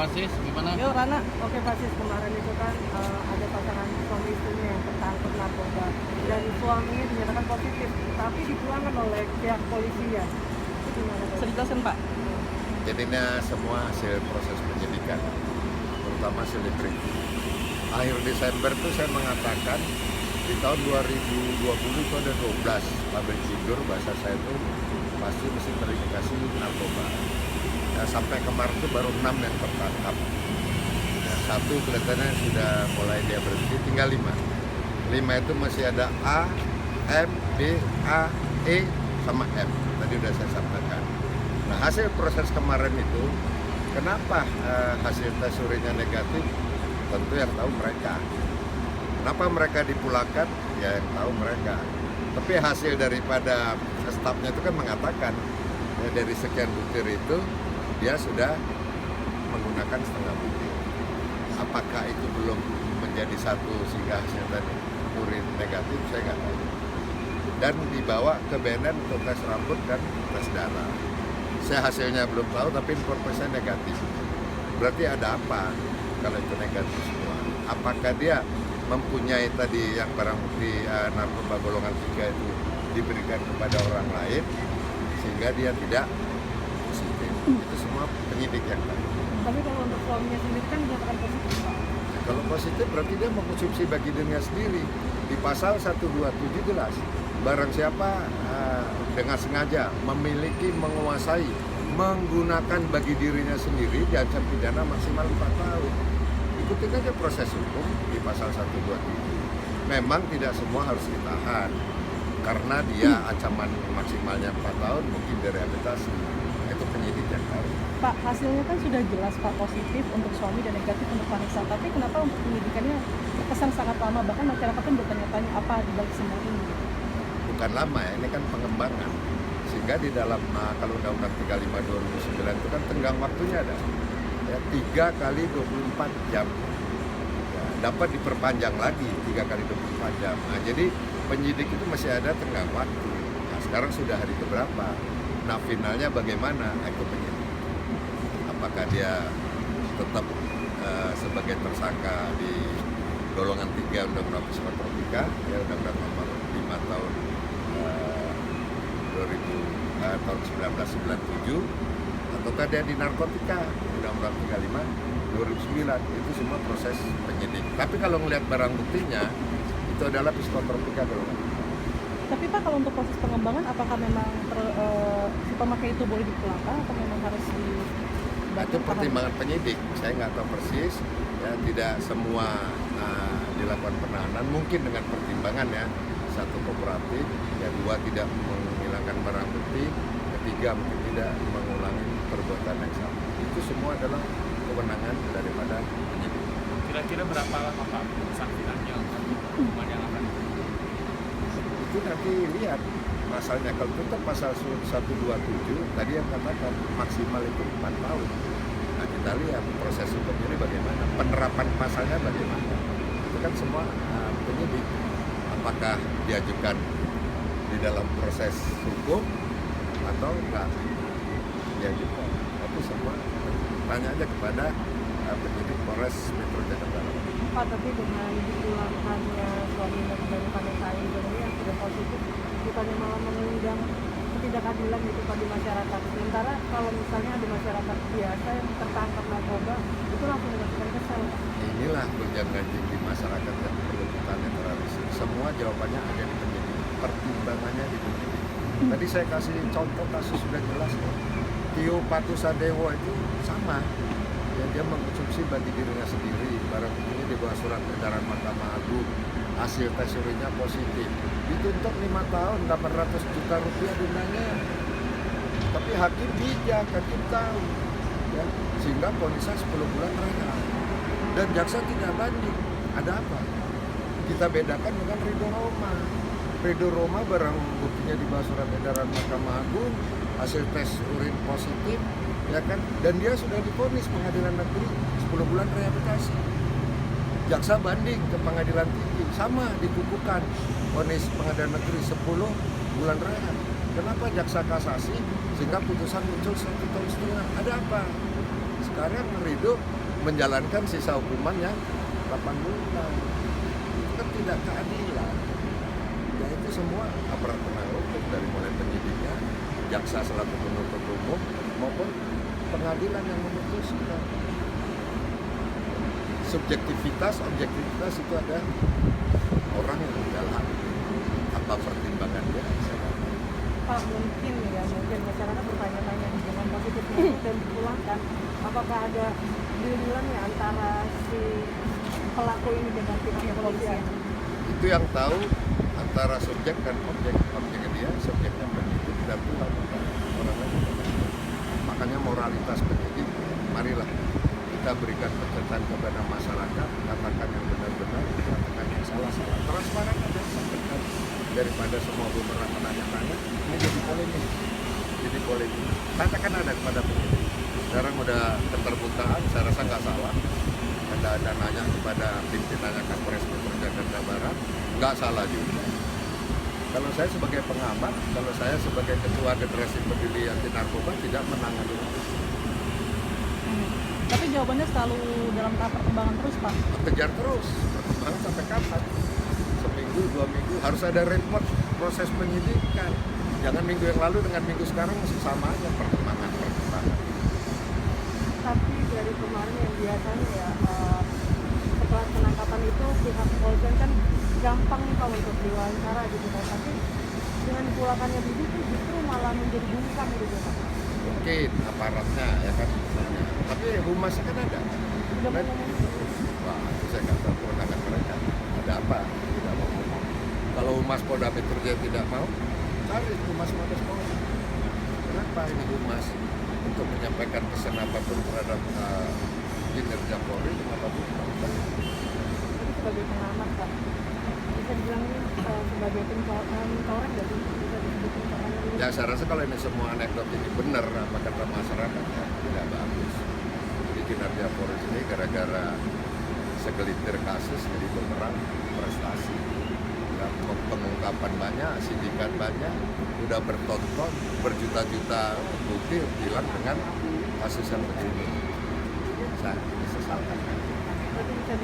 Pak Sis, gimana? Yo Rana, oke Pak Sis, kemarin itu kan ada pasangan suami istrinya yang tertangkap narkoba dan suaminya dinyatakan positif, tapi dipulangkan oleh pihak polisian. Itu gimana Pak? Ceritakan Pak. Jadinya semua hasil proses penyidikan, terutama selebriti. Akhir Desember itu saya mengatakan di tahun 2020 itu ada 12 pabrik tidur, bahasa saya itu pasti mesti terindikasi narkoba. Ya, sampai kemarin itu baru 6 yang tertangkap. Ya, 1 kelihatannya sudah mulai dia berhenti, tinggal 5. 5 itu masih ada A, M, B, A, E, sama M. Tadi udah saya sampaikan. Nah, hasil proses kemarin itu, kenapa hasil tes urinnya negatif? Tentu yang tahu mereka. Kenapa mereka dipulangkan? Ya yang tahu mereka. Tapi hasil daripada stafnya itu kan mengatakan ya, dari sekian butir itu dia sudah menggunakan setengah butir. Apakah itu belum menjadi satu sehingga hasil tadi urin negatif? Saya nggak tahu. Dan dibawa ke BNN untuk tes rambut dan tes darah. Saya hasilnya belum tahu, tapi informasinya negatif. Berarti ada apa kalau itu negatif semua? Apakah dia mempunyai tadi yang barang bukti narkoba golongan 3 itu diberikan kepada orang lain sehingga dia tidak positif? Itu semua penyidik yang tahu. Tapi kalau untuk suaminya sendiri kan dinyatakan positif Pak. Kalau positif berarti dia mengkonsumsi bagi dirinya sendiri. Di pasal 127 jelas, barang siapa dengan sengaja memiliki, menguasai, menggunakan bagi dirinya sendiri diancam pidana maksimal 4 tahun. Ikutin aja proses hukum di pasal 127. Memang tidak semua harus ditahan karena dia ancaman maksimalnya 4 tahun, mungkin direhabilitasi. Itu penyidik yang tahu. Pak, hasilnya kan sudah jelas Pak, positif untuk suami dan negatif untuk Vanessa. Tapi kenapa untuk penyidikannya terkesan sangat lama? Bahkan masyarakat kan bertanya-tanya apa di balik semua ini. Bukan lama ya, ini kan pengembangan. Sehingga di dalam kalau Undang-Undang 35 2009 itu kan tenggang waktunya ada. Ya, 3 kali 24 jam. Ya, dapat diperpanjang lagi 3 kali 24 jam. Nah, jadi penyidik itu masih ada tenggang waktu. Nah, sekarang sudah hari keberapa? Nah, finalnya bagaimana? Nah, itu penyidik. Apakah dia tetap sebagai tersangka di golongan 3 Undang-Undang Psikotropika, ya Undang-Undang nomor 5 tahun 1997, ataukah dia di narkotika Undang-Undang 35 2009? Itu semua proses penyidik. Tapi kalau melihat barang buktinya itu adalah psikotropika golongan. Tapi Pak, kalau untuk proses pengembangan apakah memang si pemakai itu boleh dipulangkan atau memang harus di Itu pertimbangan penyidik. Saya nggak tahu persis. Ya, tidak semua dilakukan penahanan. Mungkin dengan pertimbangan ya, 1 kooperatif, yang 2 tidak menghilangkan barang bukti, ketiga mungkin tidak mengulangi perbuatan yang sama. Itu semua adalah kewenangan daripada penyidik. Kira-kira berapa lama Pak sanksinya untuk hukuman yang akan? Itu nanti lihat pasalnya. Kalau tetap pasal 127 tadi yang katakan maksimal itu 4 tahun. Nah, kita lihat proses hukum ini bagaimana, penerapan pasalnya bagaimana. Itu kan semua penyidik. Apakah diajukan di dalam proses hukum atau enggak diajukan. Itu semua tanya aja kepada penyidik Polres Metro Jakarta. Pak, tapi dengan dipulangkannya suami dari Vanessa ini yang sudah positif, bukannya malah mengundang ketidakadilan gitu Pak di masyarakat. Sementara kalau misalnya ada masyarakat biasa yang tertangkap narkoba, itu langsung dilakukan kesal. Inilah gonjang-ganjing di masyarakat yang perlu kita netralisir. Semua jawabannya ada di penyidik, pertimbangannya di penyidik. Tadi saya kasih contoh kasus sudah jelas kok. Tio Patusadewo itu sama. Ya, dia mengkonsumsi bagi dirinya sendiri. Barang buktinya di bawah surat edaran Mahkamah Agung. Hasil tes urinnya positif. Dituntut 5 tahun, 800 juta rupiah dendanya. Tapi hakim bijak, hakim tahu. Ya, sehingga ponisnya 10 bulan rehat. Dan jaksa tidak banding. Ada apa? Kita bedakan dengan Ridho Roma. Ridho Roma barang buktinya di bawah surat edaran Mahkamah Agung, hasil tes urin positif, ya kan? Dan dia sudah divonis pengadilan negeri 10 bulan rehabilitasi. Jaksa banding ke pengadilan tinggi, sama dikukuhkan vonis pengadilan negeri 10 bulan rehat. Kenapa jaksa kasasi sehingga putusan muncul 1,5 tahun? Ada apa? Sekarang Ridho menjalankan sisa hukumannya 8 bulan. Itu kan tidak keadilan. Ya itu semua aparat penegak hukum dari mulai penyidiknya, jaksa selaku penuntut umum maupun pengadilan yang memutuskan. Subjektivitas, objektivitas itu ada orang yang menjalani. Apa pertimbangan dia? Pak, mungkin masyarakat bertanya-tanya dengan positif dan dipulangkan, apakah ada deal-dealan ya antara si pelaku ini dengan pihak kepolisian? Itu yang tahu antara subjek dan objek. Objeknya dia, subjeknya penyidik dan Tuhan. Orang lain tidak tahu. Makanya moralitas penyidik, marilah kita berikan pencerahan kepada masyarakat, katakan yang benar-benar, katakan yang salah-salah. Transparan aja, sampaikan. Daripada semua bumerang menanya-tanya, ini jadi polemik. Jadi polemik. Katakan ada kepada penyidik. Sekarang udah keterbukaan, saya rasa nggak salah. Ada nanya kepada pimpinannya Kapolres Metro Jakarta Barat, nggak salah juga. Kalau saya sebagai pengamat, kalau saya sebagai ketua generasi peduli anti narkoba tidak menangani itu. Tapi jawabannya selalu dalam tahap perkembangan terus, Pak. Kejar terus, perkembangan sampai kapan? Seminggu, 2 minggu, harus ada report proses penyidikan. Jangan minggu yang lalu dengan minggu sekarang masih sama aja perkembangan. Tapi dari kemarin yang biasanya ya setelah penangkapan itu pihak kepolisian kan gampang nih Pak untuk diwawancara gitu kan, tapi dengan dipulangkannya Bibi itu justru malah menjadi bungkam gitu Pak. Mungkin aparatnya ya kan, tapi humasnya kan ada. Udah mau ngomong itu. Wah, itu saya nggak tahu kewenangan mereka. Ada apa? Tidak mau ngomong. Kalau Humas Polda Metro Jaya tidak mau, cari Humas Mabes Polri. Kenapa ini Humas untuk menyampaikan pesan apapun terhadap kinerja Polri, kenapa bukan? Jadi sebagai pengamat Pak, bisa dibilang ini sebagai mencoreng nggak sih? Bisa disebut pencoreng? Ya saya rasa kalau ini semua anekdot ini benar apa kata masyarakat ya tidak bagus. Jadi kinerja Polri ini gara-gara segelintir kasus jadi bumerang prestasi. Ya, pengungkapan banyak, sindikat banyak, udah bertonton, berjuta-juta bukti hilang dengan kasus yang begini. Saya disesalkan. Berarti bisa